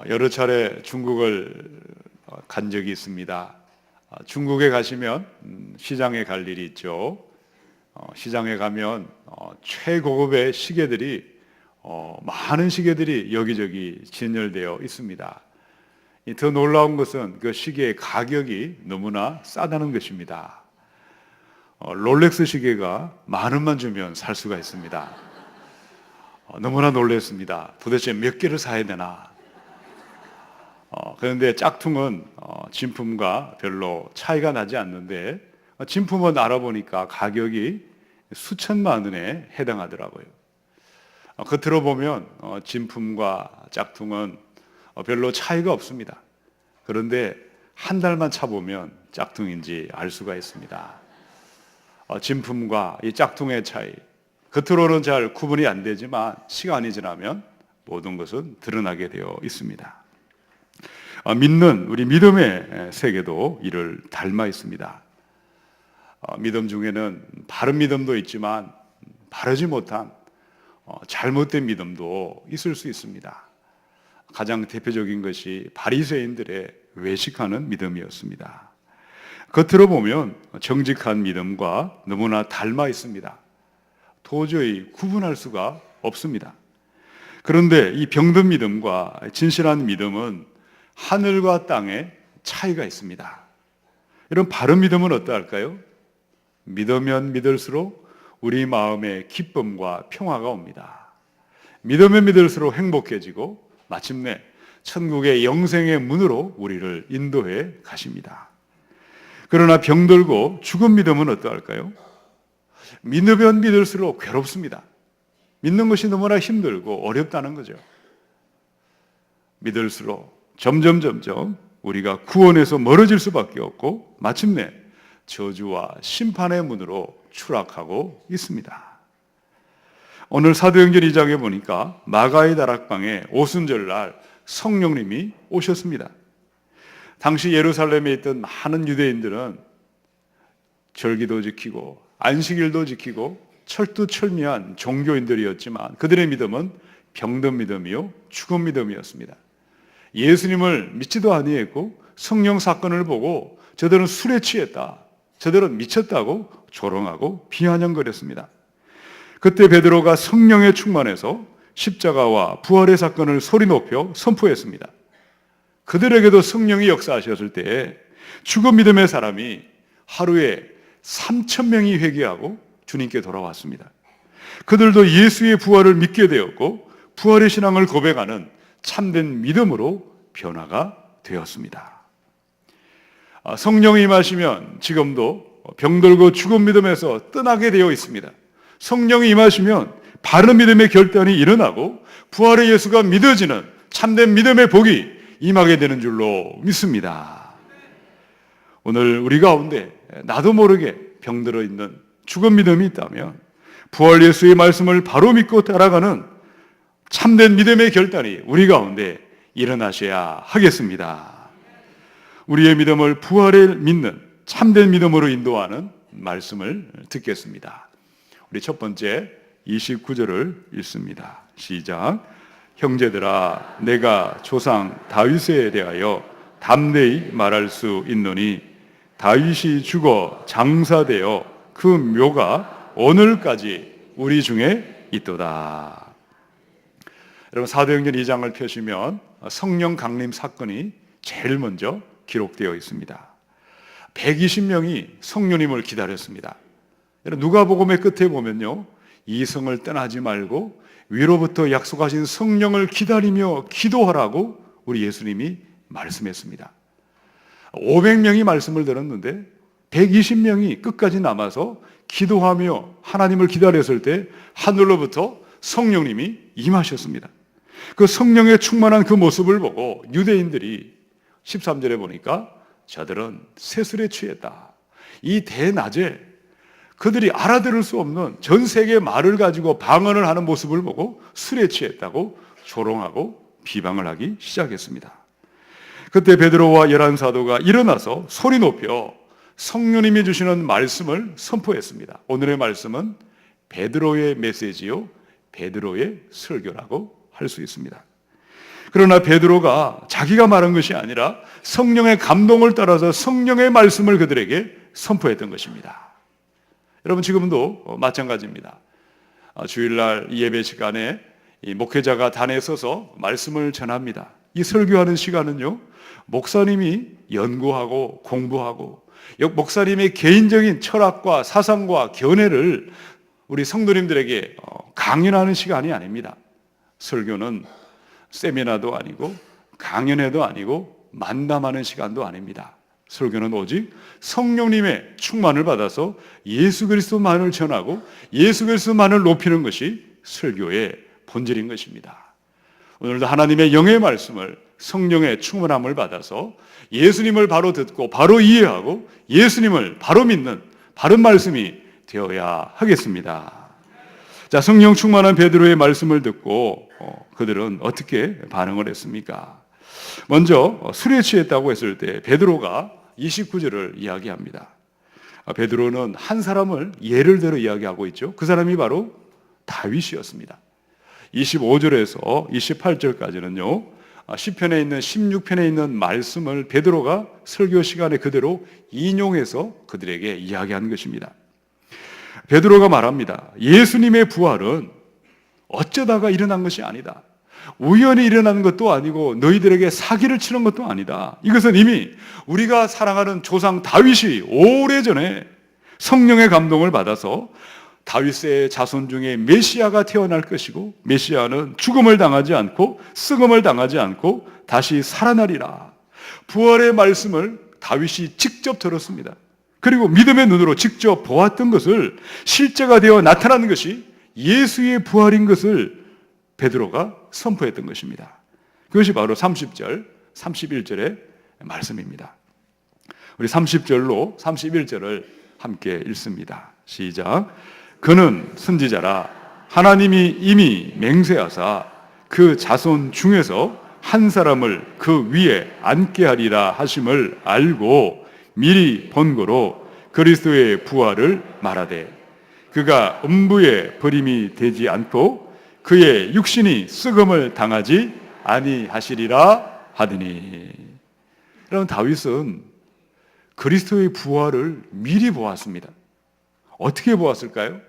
여러 차례 중국을 간 적이 있습니다. 중국에 가시면 시장에 갈 일이 있죠. 시장에 가면 최고급의 시계들이 많은 시계들이 여기저기 진열되어 있습니다. 더 놀라운 것은 그 시계의 가격이 너무나 싸다는 것입니다. 롤렉스 시계가 10,000원만 주면 살 수가 있습니다. 너무나 놀랐습니다. 도대체 몇 개를 사야 되나? 그런데 짝퉁은 진품과 별로 차이가 나지 않는데 진품은 알아보니까 가격이 수천만 원에 해당하더라고요. 겉으로 보면 진품과 짝퉁은 별로 차이가 없습니다. 그런데 한 달만 차보면 짝퉁인지 알 수가 있습니다. 진품과 이 짝퉁의 차이, 겉으로는 잘 구분이 안 되지만 시간이 지나면 모든 것은 드러나게 되어 있습니다. 믿는 우리 믿음의 세계도 이를 닮아 있습니다. 믿음 중에는 바른 믿음도 있지만 바르지 못한 잘못된 믿음도 있을 수 있습니다. 가장 대표적인 것이 바리새인들의 외식하는 믿음이었습니다. 겉으로 보면 정직한 믿음과 너무나 닮아 있습니다. 도저히 구분할 수가 없습니다. 그런데 이 병든 믿음과 진실한 믿음은 하늘과 땅의 차이가 있습니다. 이런 바른 믿음은 어떠할까요? 믿으면 믿을수록 우리 마음에 기쁨과 평화가 옵니다. 믿으면 믿을수록 행복해지고 마침내 천국의 영생의 문으로 우리를 인도해 가십니다. 그러나 병들고 죽은 믿음은 어떠할까요? 믿으면 믿을수록 괴롭습니다. 믿는 것이 너무나 힘들고 어렵다는 거죠. 믿을수록 점점 우리가 구원에서 멀어질 수밖에 없고 마침내 저주와 심판의 문으로 추락하고 있습니다. 오늘 사도행전 2장에 보니까 마가의 다락방에 오순절날 성령님이 오셨습니다. 당시 예루살렘에 있던 많은 유대인들은 절기도 지키고 안식일도 지키고 철두철미한 종교인들이었지만 그들의 믿음은 병든 믿음이요 죽은 믿음이었습니다. 예수님을 믿지도 아니했고 성령 사건을 보고 저들은 술에 취했다, 저들은 미쳤다고 조롱하고 비아냥거렸습니다. 그때 베드로가 성령에 충만해서 십자가와 부활의 사건을 소리 높여 선포했습니다. 그들에게도 성령이 역사하셨을 때에 죽은 믿음의 사람이 하루에 3,000명이 회개하고 주님께 돌아왔습니다. 그들도 예수의 부활을 믿게 되었고 부활의 신앙을 고백하는 참된 믿음으로 변화가 되었습니다. 성령이 임하시면 지금도 병들고 죽은 믿음에서 떠나게 되어 있습니다. 성령이 임하시면 바른 믿음의 결단이 일어나고 부활의 예수가 믿어지는 참된 믿음의 복이 임하게 되는 줄로 믿습니다. 오늘 우리 가운데 나도 모르게 병들어 있는 죽은 믿음이 있다면 부활 예수의 말씀을 바로 믿고 따라가는 참된 믿음의 결단이 우리 가운데 일어나셔야 하겠습니다. 우리의 믿음을 부활에 믿는 참된 믿음으로 인도하는 말씀을 듣겠습니다. 우리 첫 번째 29절을 읽습니다. 시작. 형제들아, 내가 조상 다윗에 대하여 담대히 말할 수 있노니 다윗이 죽어 장사되어 그 묘가 오늘까지 우리 중에 있도다. 여러분, 사도행전 2장을 펴시면 성령 강림 사건이 제일 먼저 기록되어 있습니다. 120명이 성령님을 기다렸습니다. 누가복음의 끝에 보면요, 이성을 떠나지 말고 위로부터 약속하신 성령을 기다리며 기도하라고 우리 예수님이 말씀했습니다. 500명이 말씀을 들었는데 120명이 끝까지 남아서 기도하며 하나님을 기다렸을 때 하늘로부터 성령님이 임하셨습니다. 그 성령에 충만한 그 모습을 보고 유대인들이 13절에 보니까 저들은 새술에 취했다. 이 대낮에 그들이 알아들을 수 없는 전 세계의 말을 가지고 방언을 하는 모습을 보고 술에 취했다고 조롱하고 비방을 하기 시작했습니다. 그때 베드로와 11사도가 일어나서 소리 높여 성령님이 주시는 말씀을 선포했습니다. 오늘의 말씀은 베드로의 메시지요, 베드로의 설교라고 할 수 있습니다. 그러나 베드로가 자기가 말한 것이 아니라 성령의 감동을 따라서 성령의 말씀을 그들에게 선포했던 것입니다. 여러분, 지금도 마찬가지입니다. 주일날 예배 시간에 이 목회자가 단에 서서 말씀을 전합니다. 이 설교하는 시간은요, 목사님이 연구하고 공부하고 목사님의 개인적인 철학과 사상과 견해를 우리 성도님들에게 강연하는 시간이 아닙니다. 설교는 세미나도 아니고 강연회도 아니고 만담하는 시간도 아닙니다. 설교는 오직 성령님의 충만을 받아서 예수 그리스도만을 전하고 예수 그리스도만을 높이는 것이 설교의 본질인 것입니다. 오늘도 하나님의 영의 말씀을 성령의 충만함을 받아서 예수님을 바로 듣고 바로 이해하고 예수님을 바로 믿는 바른 말씀이 되어야 하겠습니다. 자, 성령 충만한 베드로의 말씀을 듣고 그들은 어떻게 반응을 했습니까? 먼저 술에 취했다고 했을 때 베드로가 29절을 이야기합니다. 베드로는 한 사람을 예를 들어 이야기하고 있죠. 그 사람이 바로 다윗이었습니다. 25절에서 28절까지는요, 시편에 있는 16편에 있는 말씀을 베드로가 설교 시간에 그대로 인용해서 그들에게 이야기한 것입니다. 베드로가 말합니다. 예수님의 부활은 어쩌다가 일어난 것이 아니다. 우연히 일어나는 것도 아니고 너희들에게 사기를 치는 것도 아니다. 이것은 이미 우리가 사랑하는 조상 다윗이 오래전에 성령의 감동을 받아서 다윗의 자손 중에 메시아가 태어날 것이고 메시아는 죽음을 당하지 않고 썩음을 당하지 않고 다시 살아나리라. 부활의 말씀을 다윗이 직접 들었습니다. 그리고 믿음의 눈으로 직접 보았던 것을 실제가 되어 나타나는 것이 예수의 부활인 것을 베드로가 선포했던 것입니다. 그것이 바로 30절, 31절의 말씀입니다. 우리 30절로 31절을 함께 읽습니다. 시작. 그는 선지자라 하나님이 이미 맹세하사 그 자손 중에서 한 사람을 그 위에 앉게 하리라 하심을 알고 미리 본고로 그리스도의 부활을 말하되 그가 음부의 버림이 되지 않고 그의 육신이 썩음을 당하지 아니하시리라 하더니. 여러분, 다윗은 그리스도의 부활을 미리 보았습니다. 어떻게 보았을까요?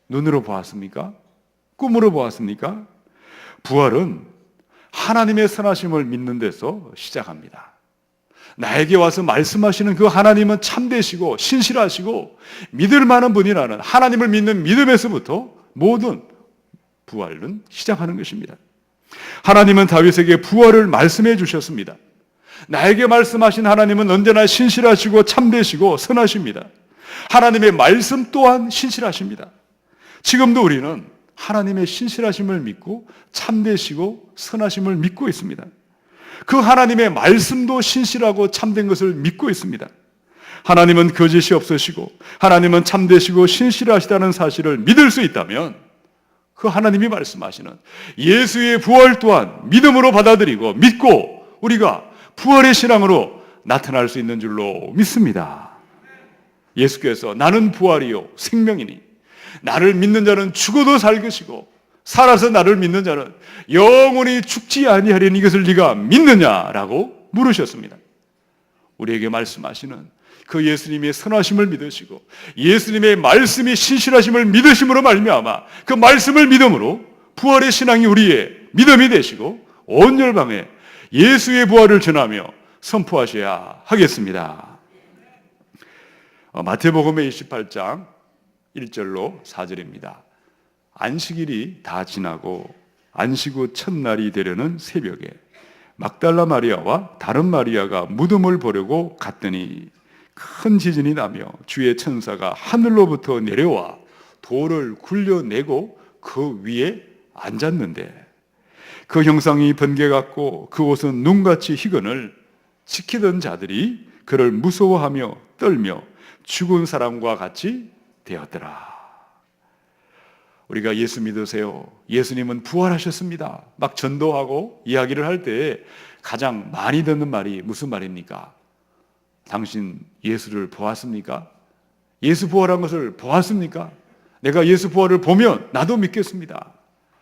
눈으로 보았습니까? 꿈으로 보았습니까? 부활은 하나님의 선하심을 믿는 데서 시작합니다. 나에게 와서 말씀하시는 그 하나님은 참되시고 신실하시고 믿을 만한 분이라는 하나님을 믿는 믿음에서부터 모든 부활은 시작하는 것입니다. 하나님은 다윗에게 부활을 말씀해 주셨습니다. 나에게 말씀하신 하나님은 언제나 신실하시고 참되시고 선하십니다. 하나님의 말씀 또한 신실하십니다. 지금도 우리는 하나님의 신실하심을 믿고 참되시고 선하심을 믿고 있습니다. 그 하나님의 말씀도 신실하고 참된 것을 믿고 있습니다. 하나님은 거짓이 없으시고 하나님은 참되시고 신실하시다는 사실을 믿을 수 있다면 그 하나님이 말씀하시는 예수의 부활 또한 믿음으로 받아들이고 믿고 우리가 부활의 신앙으로 나타날 수 있는 줄로 믿습니다. 예수께서 나는 부활이요 생명이니 나를 믿는 자는 죽어도 살 것이고 살아서 나를 믿는 자는 영원히 죽지 아니하리니 이것을 네가 믿느냐라고 물으셨습니다. 우리에게 말씀하시는 그 예수님의 선하심을 믿으시고 예수님의 말씀이 신실하심을 믿으심으로 말미암아 그 말씀을 믿음으로 부활의 신앙이 우리의 믿음이 되시고 온 열방에 예수의 부활을 전하며 선포하셔야 하겠습니다. 마태복음의 28장 1절로 4절입니다. 안식일이 다 지나고 안식 후 첫날이 되려는 새벽에 막달라 마리아와 다른 마리아가 무덤을 보려고 갔더니 큰 지진이 나며 주의 천사가 하늘로부터 내려와 돌을 굴려내고 그 위에 앉았는데 그 형상이 번개 같고 그 옷은 눈같이 희건을 지키던 자들이 그를 무서워하며 떨며 죽은 사람과 같이 되었더라. 우리가 예수 믿으세요. 예수님은 부활하셨습니다. 막 전도하고 이야기를 할 때 가장 많이 듣는 말이 무슨 말입니까? 당신 예수를 보았습니까? 예수 부활한 것을 보았습니까? 내가 예수 부활을 보면 나도 믿겠습니다.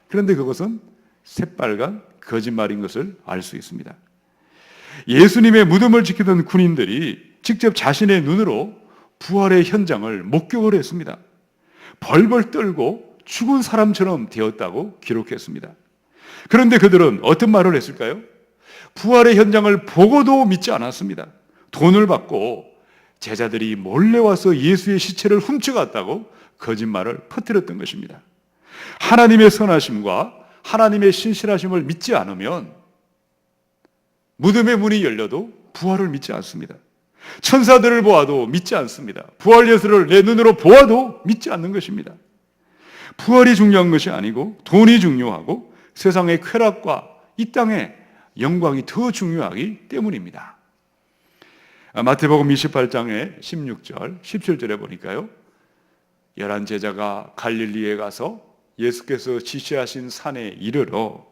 그런데 그것은 새빨간 거짓말인 것을 알 수 있습니다. 예수님의 무덤을 지키던 군인들이 직접 자신의 눈으로 부활의 현장을 목격을 했습니다. 벌벌 떨고 죽은 사람처럼 되었다고 기록했습니다. 그런데 그들은 어떤 말을 했을까요? 부활의 현장을 보고도 믿지 않았습니다. 돈을 받고 제자들이 몰래 와서 예수의 시체를 훔쳐갔다고 거짓말을 퍼뜨렸던 것입니다. 하나님의 선하심과 하나님의 신실하심을 믿지 않으면 무덤의 문이 열려도 부활을 믿지 않습니다. 천사들을 보아도 믿지 않습니다. 부활 예수를 내 눈으로 보아도 믿지 않는 것입니다. 부활이 중요한 것이 아니고 돈이 중요하고 세상의 쾌락과 이 땅의 영광이 더 중요하기 때문입니다. 마태복음 28장의 16절, 17절에 보니까요. 11 제자가 갈릴리에 가서 예수께서 지시하신 산에 이르러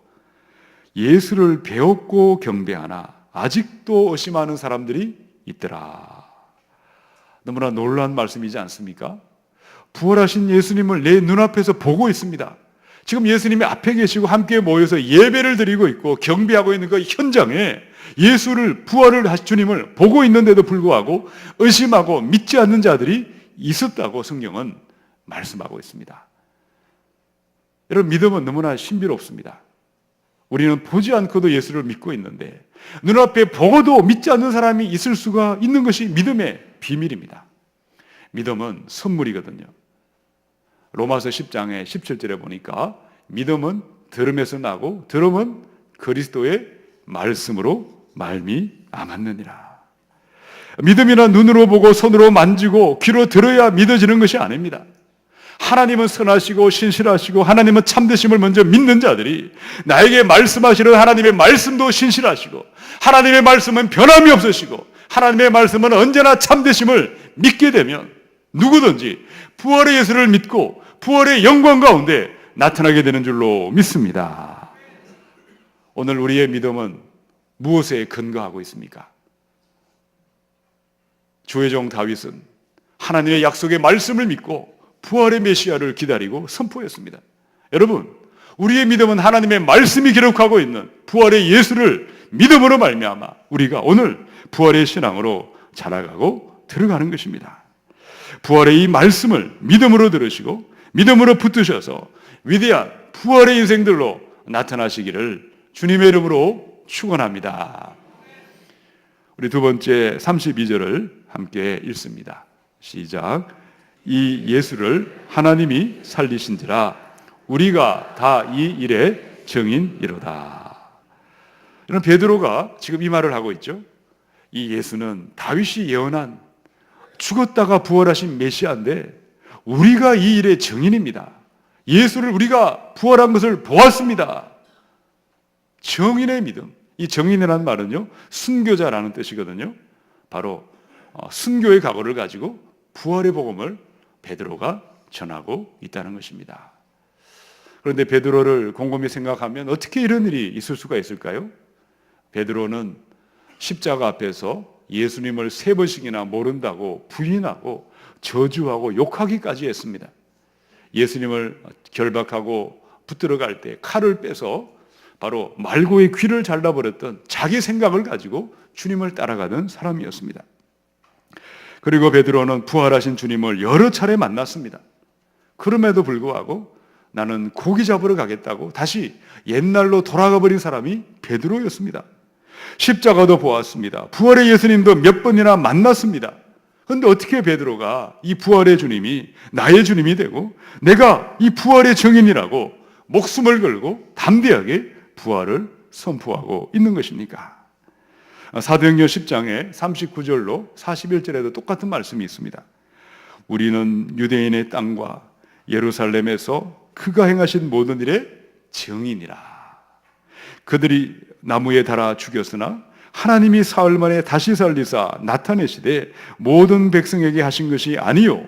예수를 배웠고 경배하나 아직도 의심하는 사람들이 있더라. 너무나 놀라운 말씀이지 않습니까? 부활하신 예수님을 내 눈앞에서 보고 있습니다. 지금 예수님이 앞에 계시고 함께 모여서 예배를 드리고 있고 경배하고 있는 그 현장에 예수를 부활을 하신 주님을 보고 있는데도 불구하고 의심하고 믿지 않는 자들이 있었다고 성경은 말씀하고 있습니다. 여러분, 믿음은 너무나 신비롭습니다. 우리는 보지 않고도 예수를 믿고 있는데 눈앞에 보고도 믿지 않는 사람이 있을 수가 있는 것이 믿음의 비밀입니다. 믿음은 선물이거든요. 로마서 10장의 17절에 보니까 믿음은 들음에서 나고 들음은 그리스도의 말씀으로 말미암았느니라. 믿음이나 눈으로 보고 손으로 만지고 귀로 들어야 믿어지는 것이 아닙니다. 하나님은 선하시고 신실하시고 하나님은 참되심을 먼저 믿는 자들이 나에게 말씀하시는 하나님의 말씀도 신실하시고 하나님의 말씀은 변함이 없으시고 하나님의 말씀은 언제나 참되심을 믿게 되면 누구든지 부활의 예수를 믿고 부활의 영광 가운데 나타나게 되는 줄로 믿습니다. 오늘 우리의 믿음은 무엇에 근거하고 있습니까? 주의 종 다윗은 하나님의 약속의 말씀을 믿고 부활의 메시아를 기다리고 선포했습니다. 여러분, 우리의 믿음은 하나님의 말씀이 기록하고 있는 부활의 예수를 믿음으로 말미암아 우리가 오늘 부활의 신앙으로 자라가고 들어가는 것입니다. 부활의 이 말씀을 믿음으로 들으시고 믿음으로 붙드셔서 위대한 부활의 인생들로 나타나시기를 주님의 이름으로 축원합니다. 우리 두 번째 32절을 함께 읽습니다. 시작. 이 예수를 하나님이 살리신지라 우리가 다 이 일의 증인이로다. 이런 베드로가 지금 이 말을 하고 있죠. 이 예수는 다윗이 예언한 죽었다가 부활하신 메시아인데 우리가 이 일의 증인입니다. 예수를 우리가 부활한 것을 보았습니다. 증인의 믿음. 이 증인이라는 말은요, 순교자라는 뜻이거든요. 바로 순교의 각오를 가지고 부활의 복음을 베드로가 전하고 있다는 것입니다. 그런데 베드로를 곰곰이 생각하면 어떻게 이런 일이 있을 수가 있을까요? 베드로는 십자가 앞에서 예수님을 3번씩이나 모른다고 부인하고 저주하고 욕하기까지 했습니다. 예수님을 결박하고 붙들어 갈 때 칼을 빼서 바로 말고의 귀를 잘라버렸던 자기 생각을 가지고 주님을 따라가던 사람이었습니다. 그리고 베드로는 부활하신 주님을 여러 차례 만났습니다. 그럼에도 불구하고 나는 고기 잡으러 가겠다고 다시 옛날로 돌아가 버린 사람이 베드로였습니다. 십자가도 보았습니다. 부활의 예수님도 몇 번이나 만났습니다. 그런데 어떻게 베드로가 이 부활의 주님이 나의 주님이 되고 내가 이 부활의 증인이라고 목숨을 걸고 담대하게 부활을 선포하고 있는 것입니까? 사도행전 10장에 39절로 41절에도 똑같은 말씀이 있습니다. 우리는 유대인의 땅과 예루살렘에서 그가 행하신 모든 일의 증인이라. 그들이 나무에 달아 죽였으나 하나님이 사흘 만에 다시 살리사 나타내시되 모든 백성에게 하신 것이 아니요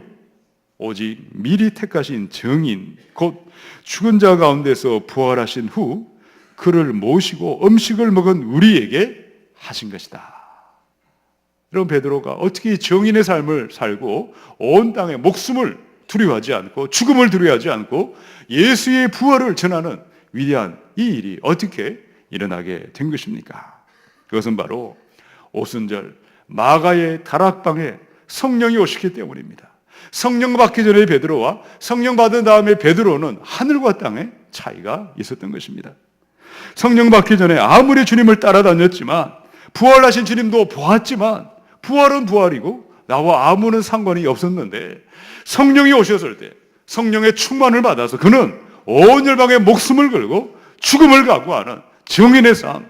오직 미리 택하신 증인 곧 죽은 자 가운데서 부활하신 후 그를 모시고 음식을 먹은 우리에게 하신 것이다. 여러분, 베드로가 어떻게 증인의 삶을 살고 온 땅에 목숨을 두려워하지 않고 죽음을 두려워하지 않고 예수의 부활을 전하는 위대한 이 일이 어떻게 일어나게 된 것입니까? 그것은 바로 오순절 마가의 다락방에 성령이 오시기 때문입니다. 성령 받기 전에 베드로와 성령 받은 다음에 베드로는 하늘과 땅의 차이가 있었던 것입니다. 성령 받기 전에 아무리 주님을 따라다녔지만, 부활하신 주님도 보았지만 부활은 부활이고 나와 아무런 상관이 없었는데, 성령이 오셨을 때 성령의 충만을 받아서 그는 온 열방의 목숨을 걸고 죽음을 각오하는 증인의 삶,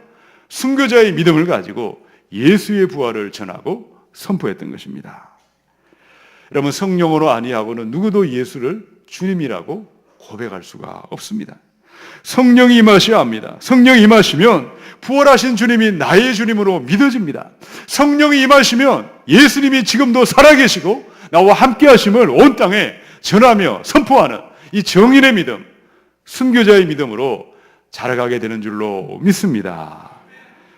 순교자의 믿음을 가지고 예수의 부활을 전하고 선포했던 것입니다. 여러분, 성령으로 아니하고는 누구도 예수를 주님이라고 고백할 수가 없습니다. 성령이 임하셔야 합니다. 성령이 임하시면 부활하신 주님이 나의 주님으로 믿어집니다. 성령이 임하시면 예수님이 지금도 살아계시고 나와 함께 하심을 온 땅에 전하며 선포하는 이 정인의 믿음, 순교자의 믿음으로 자라가게 되는 줄로 믿습니다.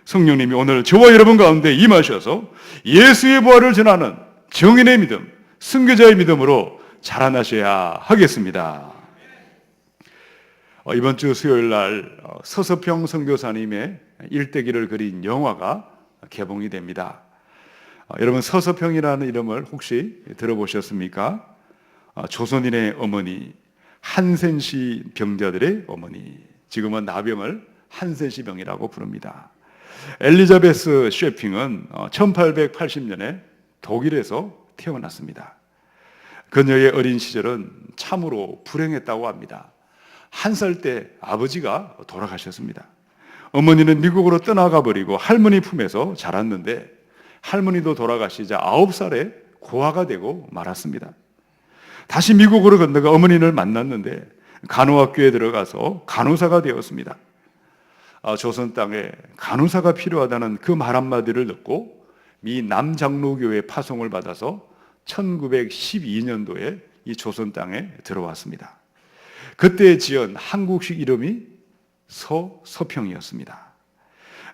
성령님이 오늘 저와 여러분 가운데 임하셔서 예수의 부활을 전하는 정인의 믿음, 순교자의 믿음으로 자라나셔야 하겠습니다. 이번 주 수요일 날 서서평 선교사님의 일대기를 그린 영화가 개봉이 됩니다. 여러분, 서서평이라는 이름을 혹시 들어보셨습니까? 조선인의 어머니, 한센시 병자들의 어머니, 지금은 나병을 한센시 병이라고 부릅니다. 엘리자베스 셰핑은 1880년에 독일에서 태어났습니다. 그녀의 어린 시절은 참으로 불행했다고 합니다. 1살 때 아버지가 돌아가셨습니다. 어머니는 미국으로 떠나가 버리고 할머니 품에서 자랐는데, 할머니도 돌아가시자 9살에 고아가 되고 말았습니다. 다시 미국으로 건너가 어머니를 만났는데 간호학교에 들어가서 간호사가 되었습니다. 조선 땅에 간호사가 필요하다는 그 말 한마디를 듣고 미 남장로교회 파송을 받아서 1912년도에 이 조선 땅에 들어왔습니다. 그때 지은 한국식 이름이 서서평이었습니다.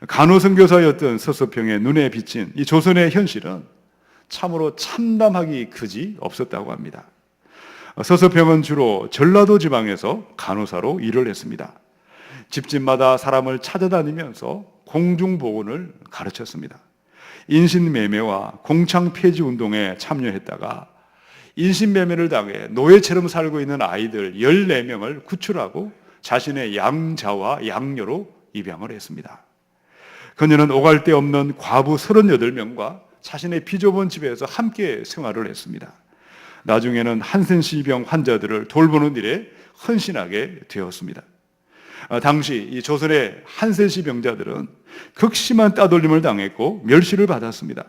간호선교사였던 서서평의 눈에 비친 이 조선의 현실은 참으로 참담하기 그지 없었다고 합니다. 서서평은 주로 전라도 지방에서 간호사로 일을 했습니다. 집집마다 사람을 찾아다니면서 공중보건을 가르쳤습니다. 인신매매와 공창 폐지 운동에 참여했다가 인신매매를 당해 노예처럼 살고 있는 아이들 14명을 구출하고 자신의 양자와 양녀로 입양을 했습니다. 그녀는 오갈 데 없는 과부 38명과 자신의 비좁은 집에서 함께 생활을 했습니다. 나중에는 한센시병 환자들을 돌보는 일에 헌신하게 되었습니다. 당시 이 조선의 한센시 병자들은 극심한 따돌림을 당했고 멸시를 받았습니다.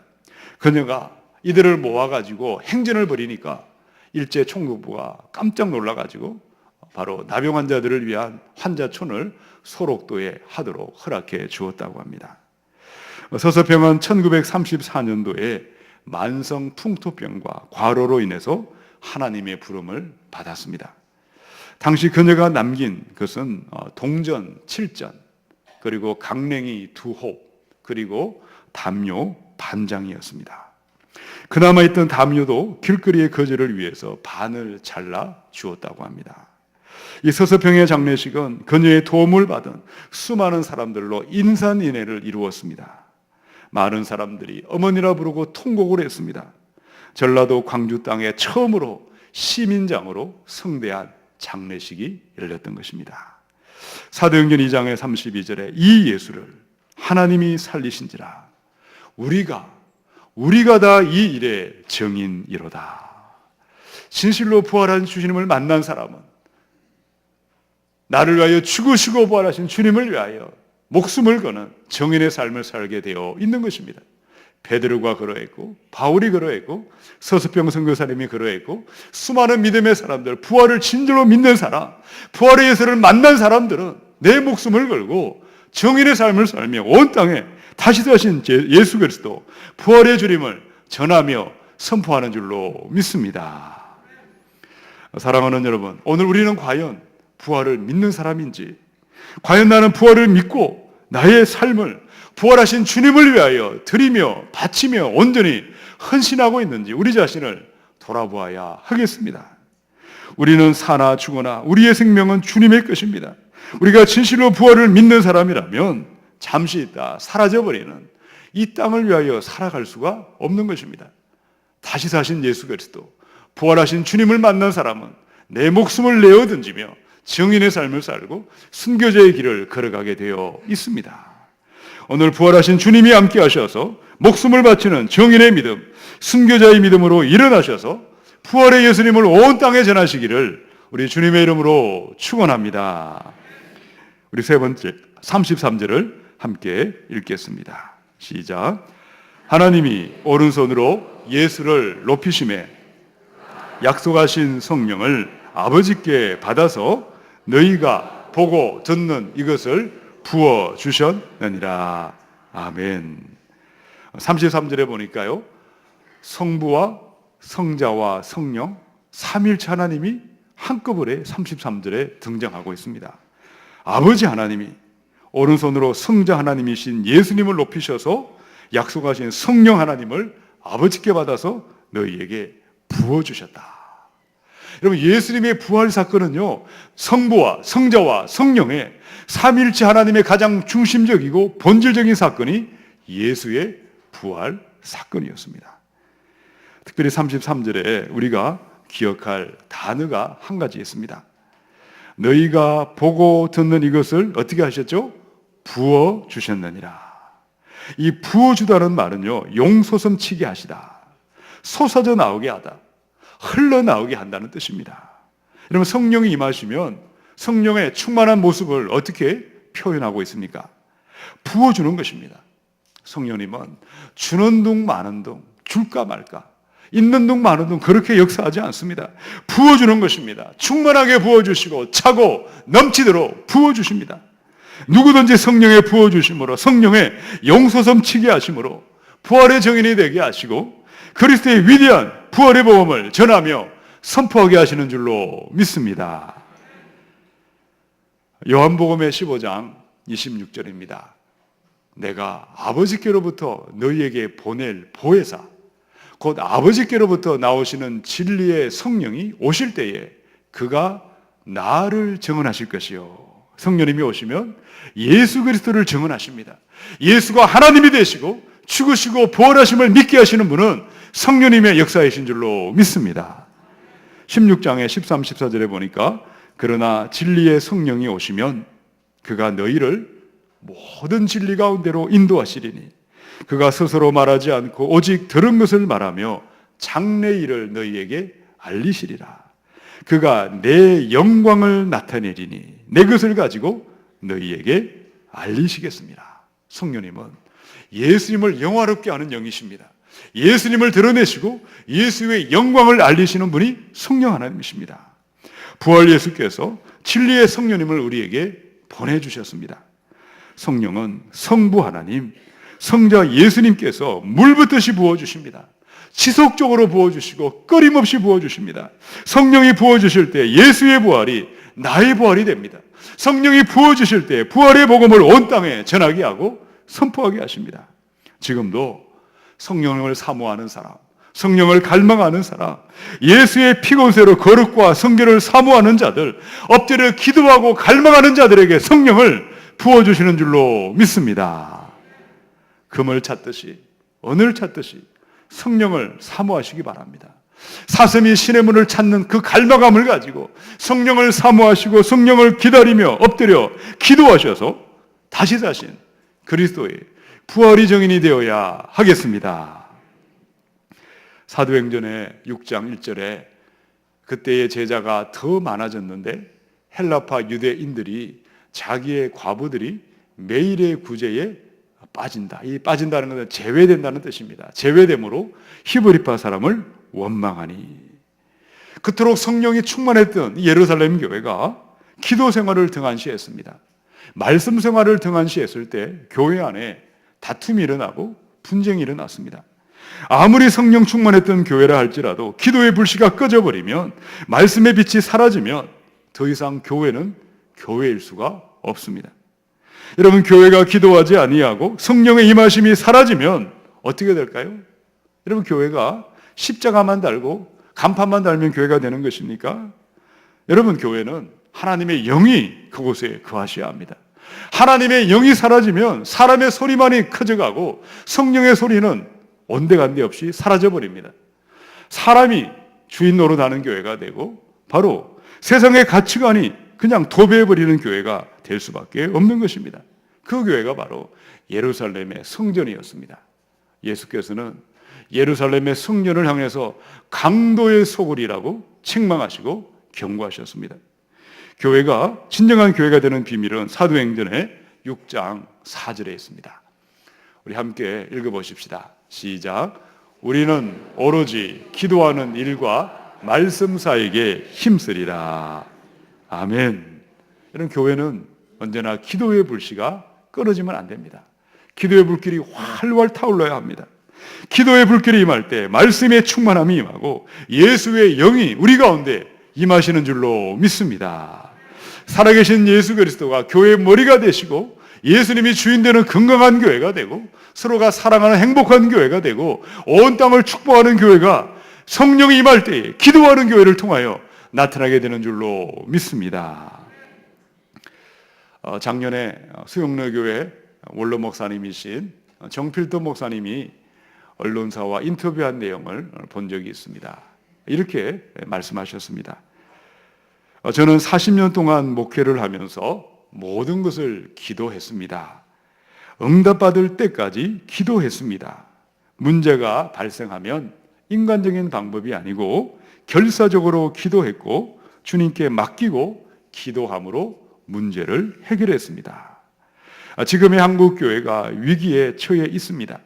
그녀가 이들을 모아가지고 행진을 벌이니까 일제 총독부가 깜짝 놀라가지고 바로 나병 환자들을 위한 환자촌을 소록도에 하도록 허락해 주었다고 합니다. 서서평은 1934년도에 만성 풍토병과 과로로 인해서 하나님의 부름을 받았습니다. 당시 그녀가 남긴 것은 동전 7전, 그리고 강냉이 2홉, 그리고 담요 반장이었습니다. 그나마 있던 담요도 길거리의 거지를 위해서 반을 잘라 주었다고 합니다. 이 서서평의 장례식은 그녀의 도움을 받은 수많은 사람들로 인산인해를 이루었습니다. 많은 사람들이 어머니라 부르고 통곡을 했습니다. 전라도 광주 땅에 처음으로 시민장으로 성대한 장례식이 열렸던 것입니다. 사도행전 2장의 32절에 이 예수를 하나님이 살리신지라 우리가 다 이 일의 증인이로다. 진실로 부활한 주님을 만난 사람은 나를 위하여 죽으시고 부활하신 주님을 위하여 목숨을 거는 정인의 삶을 살게 되어 있는 것입니다. 베드로가 그러했고 바울이 그러했고 서서평 선교사님이 그러했고 수많은 믿음의 사람들, 부활을 진실로 믿는 사람, 부활의 예수를 만난 사람들은 내 목숨을 걸고 정인의 삶을 살며 온 땅에 다시 사신 예수 그리스도 부활의 주님을 전하며 선포하는 줄로 믿습니다. 사랑하는 여러분, 오늘 우리는 과연 부활을 믿는 사람인지, 과연 나는 부활을 믿고 나의 삶을 부활하신 주님을 위하여 드리며 바치며 온전히 헌신하고 있는지 우리 자신을 돌아보아야 하겠습니다. 우리는 사나 죽으나 우리의 생명은 주님의 것입니다. 우리가 진실로 부활을 믿는 사람이라면 잠시 있다 사라져버리는 이 땅을 위하여 살아갈 수가 없는 것입니다. 다시 사신 예수 그리스도, 부활하신 주님을 만난 사람은 내 목숨을 내어 던지며 정인의 삶을 살고 순교자의 길을 걸어가게 되어 있습니다. 오늘 부활하신 주님이 함께 하셔서 목숨을 바치는 정인의 믿음, 순교자의 믿음으로 일어나셔서 부활의 예수님을 온 땅에 전하시기를 우리 주님의 이름으로 축원합니다. 우리 세 번째 33절을 함께 읽겠습니다. 시작. 하나님이 오른손으로 예수를 높이심에 약속하신 성령을 아버지께 받아서 너희가 보고 듣는 이것을 부어주셨느니라. 아멘. 33절에 보니까요, 성부와 성자와 성령 삼일체 하나님이 한꺼번에 33절에 등장하고 있습니다. 아버지 하나님이 오른손으로 성자 하나님이신 예수님을 높이셔서 약속하신 성령 하나님을 아버지께 받아서 너희에게 부어주셨다. 여러분, 예수님의 부활 사건은요, 성부와 성자와 성령의 삼일체 하나님의 가장 중심적이고 본질적인 사건이 예수의 부활 사건이었습니다. 특별히 33절에 우리가 기억할 단어가 한 가지 있습니다. 너희가 보고 듣는 이것을 어떻게 하셨죠? 부어주셨느니라. 이 부어주다는 말은요, 용솟음치게 하시다, 솟아져 나오게 하다, 흘러나오게 한다는 뜻입니다. 여러분, 성령이 임하시면 성령의 충만한 모습을 어떻게 표현하고 있습니까? 부어주는 것입니다. 성령님은 주는 둥 마는 둥, 줄까 말까, 있는 둥 마는 둥 그렇게 역사하지 않습니다. 부어주는 것입니다. 충만하게 부어주시고 차고 넘치도록 부어주십니다. 누구든지 성령의 부어주심으로, 성령의 용솟음치게 하심으로 부활의 정인이 되게 하시고 그리스도의 위대한 부활의 복음을 전하며 선포하게 하시는 줄로 믿습니다. 요한복음의 15장 26절입니다. 내가 아버지께로부터 너희에게 보낼 보혜사, 곧 아버지께로부터 나오시는 진리의 성령이 오실 때에 그가 나를 증언하실 것이요. 성령님이 오시면 예수 그리스도를 증언하십니다. 예수가 하나님이 되시고 죽으시고 부활하심을 믿게 하시는 분은 성령님의 역사이신 줄로 믿습니다. 16장의 13, 14절에 보니까 그러나 진리의 성령이 오시면 그가 너희를 모든 진리 가운데로 인도하시리니 그가 스스로 말하지 않고 오직 들은 것을 말하며 장래 일을 너희에게 알리시리라. 그가 내 영광을 나타내리니 내 것을 가지고 너희에게 알리시겠습니다. 성령님은 예수님을 영화롭게 하는 영이십니다. 예수님을 드러내시고 예수의 영광을 알리시는 분이 성령 하나님이십니다. 부활 예수께서 진리의 성령님을 우리에게 보내주셨습니다. 성령은 성부 하나님, 성자 예수님께서 물붓듯이 부어주십니다. 지속적으로 부어주시고 끊임없이 부어주십니다. 성령이 부어주실 때 예수의 부활이 나의 부활이 됩니다. 성령이 부어주실 때 부활의 복음을 온 땅에 전하게 하고 선포하게 하십니다. 지금도 성령을 사모하는 사람, 성령을 갈망하는 사람, 예수의 피곤새로 거룩과 성결을 사모하는 자들, 엎드려 기도하고 갈망하는 자들에게 성령을 부어주시는 줄로 믿습니다. 금을 찾듯이, 은을 찾듯이 성령을 사모하시기 바랍니다. 사슴이 신의 문을 찾는 그 갈망함을 가지고 성령을 사모하시고 성령을 기다리며 엎드려 기도하셔서 다시 사신 그리스도의 부활의 정인이 되어야 하겠습니다. 사도행전의 6장 1절에 그때의 제자가 더 많아졌는데 헬라파 유대인들이 자기의 과부들이 매일의 구제에 빠진다. 이 빠진다는 것은 제외된다는 뜻입니다. 제외됨으로 히브리파 사람을 원망하니. 그토록 성령이 충만했던 예루살렘 교회가 기도 생활을 등한시했습니다. 말씀 생활을 등한시했을 때 교회 안에 다툼이 일어나고 분쟁이 일어났습니다. 아무리 성령 충만했던 교회라 할지라도 기도의 불씨가 꺼져버리면, 말씀의 빛이 사라지면 더 이상 교회는 교회일 수가 없습니다. 여러분, 교회가 기도하지 아니하고 성령의 임하심이 사라지면 어떻게 될까요? 여러분, 교회가 십자가만 달고 간판만 달면 교회가 되는 것입니까? 여러분, 교회는 하나님의 영이 그곳에 거하셔야 합니다. 하나님의 영이 사라지면 사람의 소리만이 커져가고 성령의 소리는 온데간데 없이 사라져버립니다. 사람이 주인 노릇하는 교회가 되고 바로 세상의 가치관이 그냥 도배해버리는 교회가 될 수밖에 없는 것입니다. 그 교회가 바로 예루살렘의 성전이었습니다. 예수께서는 예루살렘의 성전을 향해서 강도의 소굴이라고 책망하시고 경고하셨습니다. 교회가 진정한 교회가 되는 비밀은 사도행전의 6장 4절에 있습니다. 우리 함께 읽어보십시다. 시작. 우리는 오로지 기도하는 일과 말씀 사이에 힘쓰리라. 아멘. 이런 교회는 언제나 기도의 불씨가 끊어지면 안 됩니다. 기도의 불길이 활활 타올라야 합니다. 기도의 불길이 임할 때 말씀의 충만함이 임하고 예수의 영이 우리 가운데 임하시는 줄로 믿습니다. 살아계신 예수 그리스도가 교회의 머리가 되시고 예수님이 주인 되는 건강한 교회가 되고 서로가 사랑하는 행복한 교회가 되고 온 땅을 축복하는 교회가 성령이 임할 때에 기도하는 교회를 통하여 나타나게 되는 줄로 믿습니다. 작년에 수영로교회 원로 목사님이신 정필도 목사님이 언론사와 인터뷰한 내용을 본 적이 있습니다. 이렇게 말씀하셨습니다. 저는 40년 동안 목회를 하면서 모든 것을 기도했습니다. 응답받을 때까지 기도했습니다. 문제가 발생하면 인간적인 방법이 아니고 결사적으로 기도했고 주님께 맡기고 기도함으로 문제를 해결했습니다. 지금의 한국교회가 위기에 처해 있습니다.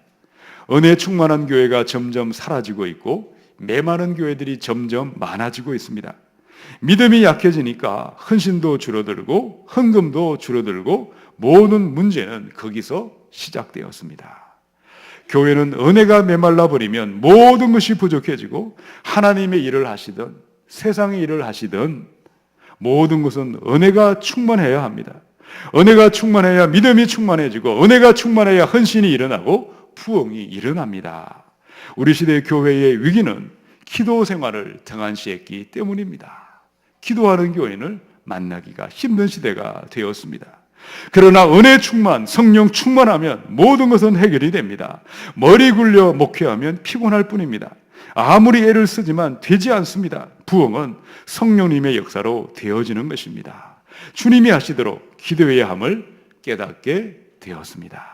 은혜 충만한 교회가 점점 사라지고 있고 메마른 교회들이 점점 많아지고 있습니다. 믿음이 약해지니까 헌신도 줄어들고 헌금도 줄어들고 모든 문제는 거기서 시작되었습니다. 교회는 은혜가 메말라 버리면 모든 것이 부족해지고 하나님의 일을 하시든 세상의 일을 하시든 모든 것은 은혜가 충만해야 합니다. 은혜가 충만해야 믿음이 충만해지고 은혜가 충만해야 헌신이 일어나고 부흥이 일어납니다. 우리 시대의 교회의 위기는 기도 생활을 등한시했기 때문입니다. 기도하는 교인을 만나기가 힘든 시대가 되었습니다. 그러나 은혜 충만, 성령 충만하면 모든 것은 해결이 됩니다. 머리 굴려 목회하면 피곤할 뿐입니다. 아무리 애를 쓰지만 되지 않습니다. 부흥은 성령님의 역사로 되어지는 것입니다. 주님이 하시도록 기도해야 함을 깨닫게 되었습니다.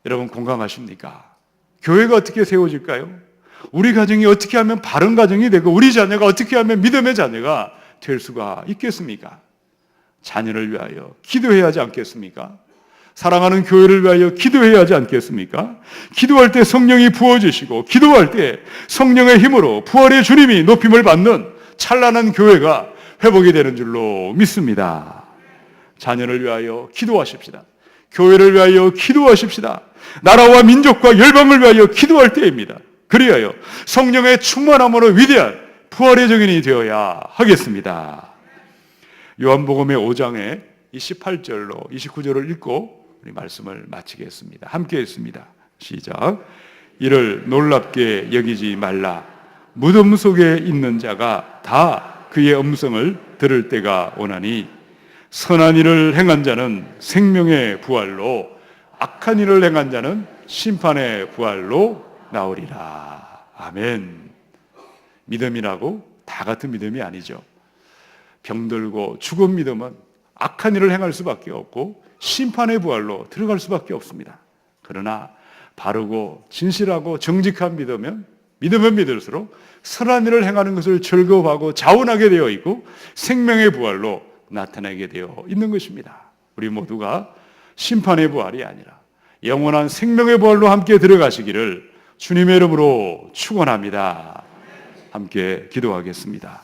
여러분 공감하십니까? 교회가 어떻게 세워질까요? 우리 가정이 어떻게 하면 바른 가정이 되고 우리 자녀가 어떻게 하면 믿음의 자녀가 될 수가 있겠습니까? 자녀를 위하여 기도해야 하지 않겠습니까? 사랑하는 교회를 위하여 기도해야 하지 않겠습니까? 기도할 때 성령이 부어주시고 기도할 때 성령의 힘으로 부활의 주님이 높임을 받는 찬란한 교회가 회복이 되는 줄로 믿습니다. 자녀를 위하여 기도하십시다. 교회를 위하여 기도하십시다. 나라와 민족과 열방을 위하여 기도할 때입니다. 그리하여 성령의 충만함으로 위대한 부활의 증인이 되어야 하겠습니다. 요한복음의 5장의 28절로 29절을 읽고 우리 말씀을 마치겠습니다. 함께 읽습니다. 시작. 이를 놀랍게 여기지 말라. 무덤 속에 있는 자가 다 그의 음성을 들을 때가 오나니 선한 일을 행한 자는 생명의 부활로 악한 일을 행한 자는 심판의 부활로 나오리라. 아멘. 믿음이라고 다 같은 믿음이 아니죠. 병들고 죽은 믿음은 악한 일을 행할 수밖에 없고 심판의 부활로 들어갈 수밖에 없습니다. 그러나 바르고 진실하고 정직한 믿음은 믿으면 믿을수록 선한 일을 행하는 것을 즐거워하고 자원하게 되어 있고 생명의 부활로 나타나게 되어 있는 것입니다. 우리 모두가 심판의 부활이 아니라 영원한 생명의 부활로 함께 들어가시기를 주님의 이름으로 축원합니다. 함께 기도하겠습니다.